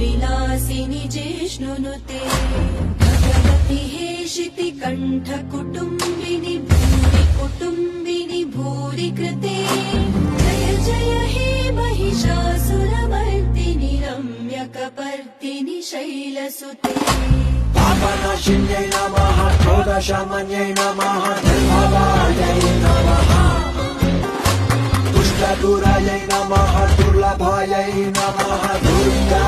विलासिनि जिष्णुनुते भगवति हेशिति कण्ठ कुटुम्बिनि भूरि कुटुम्बिनि भूरि कृते जय जय हे महिषासुरमर्दिनि रम्यकपर्दिनि शैलसुते पापनाशिन्यै नमः क्रोधशमन्यै नमः निर्भवायै नमः दुष्टदुरायै नमः दुर्लभायै नमः दुर्गा